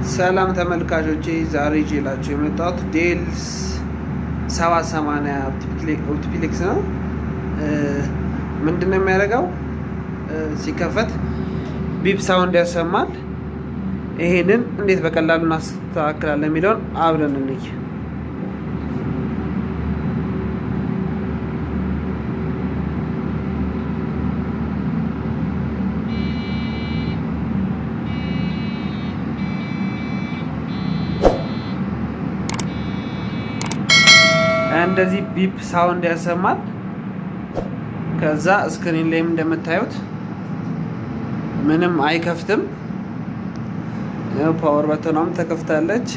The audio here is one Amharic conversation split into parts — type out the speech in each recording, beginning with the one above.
ሰላም ተመልካቾቼ፣ ዛሬ ይዤላችሁ የመጣሁት ዴል 780 ኦፕቲፕሌክስ ነው። ምንድነው የሚያደርገው? ሲከፈት ቢፕ ሳውንድ ያሰማል። ይሄንን እንዴት በቀላሉ እናስተካክላለን የሚለውን አብረን እንይ። እንደዚህ ቢፕ ሳውንድ ያሰማል። ከዛ ስክሪን ላይም እንደምታዩት ምንም አይከፍትም። ፓወር በተኗም ተከፍታለች፣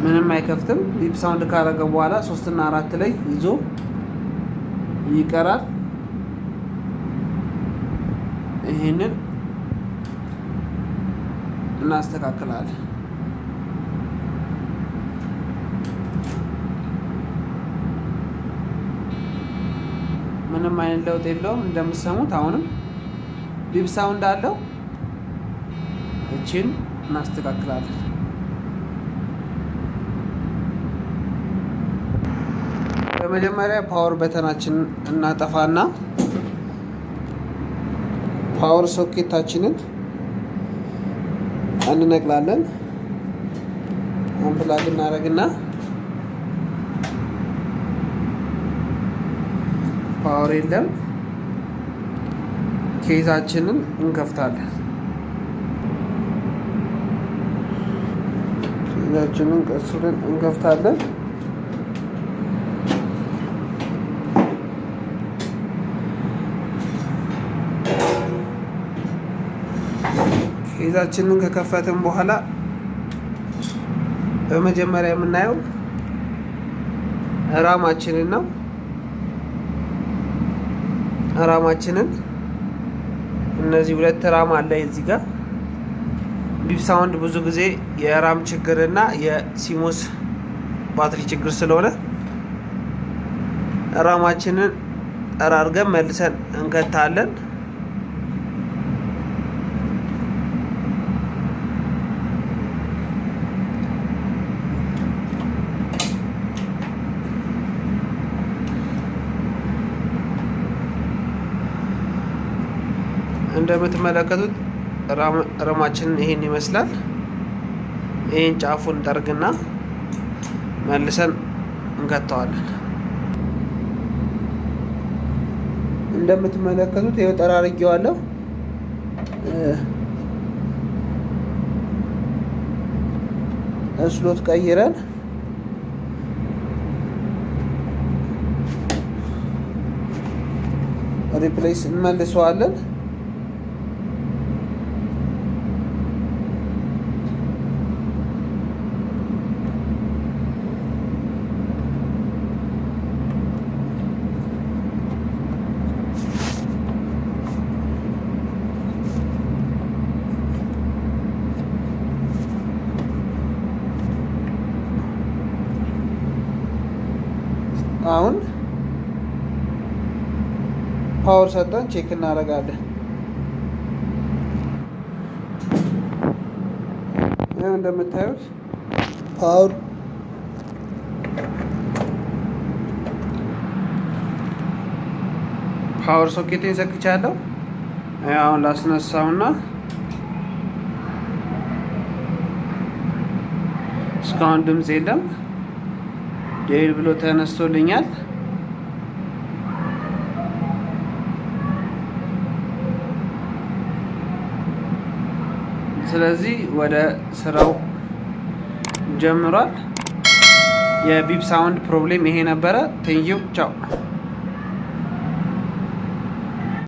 ምንም አይከፍትም። ቢፕ ሳውንድ ካረገ በኋላ 3 እና 4 ላይ ይዞ ይቀራል። ይሄንን እናስተካክላለን። ምንም አይነት ለውጥ የለውም። እንደምትሰሙት አሁንም ቢፕ ሳውንድ አለው። እቺን እናስተካክላለን። በመጀመሪያ ፓወር በተናችን እናጠፋና ፓወር ሶኬታችንን እንነቅላለን። አንፕላግ እናደርግና ፓወር የለም፣ ኬዛችንን እንከፍታለን። ኬዛችንን ቀስ ብለን እንከፍታለን። ኬዛችንን ከከፈትን በኋላ በመጀመሪያ የምናየው ራማችንን ነው። ራማችንን እነዚህ 2 ራም አለ እዚህ ጋር። ቢፕ ሳውንድ ብዙ ጊዜ የራም ችግርና የሲሞስ ባትሪ ችግር ስለሆነ ራማችንን ጠራርገን መልሰን እንከታለን። እንደምትመለከቱት ራማችንን ይሄን ይመስላል። ይሄን ጫፉን ጠርግና መልሰን እንከተዋለን። እንደምትመለከቱት ይሄው ጠራርጌዋለሁ። ስሎት ቀይረን ሪፕሌስ እንመልሰዋለን። አሁን ፓወር ሰጠን ቼክ እናደርጋለን። ይሄው እንደምታዩት ፓወር ሶኬቴን ሰክቻለሁ። አሁን ላስነሳውና እስካሁን ድምፅ የለም። ዴል ብሎ ተነስቶልኛል። ስለዚህ ወደ ስራው ጀምሯል። የቢፕ ሳውንድ ፕሮብሌም ይሄ ነበረ። ቴንኪው ቻው።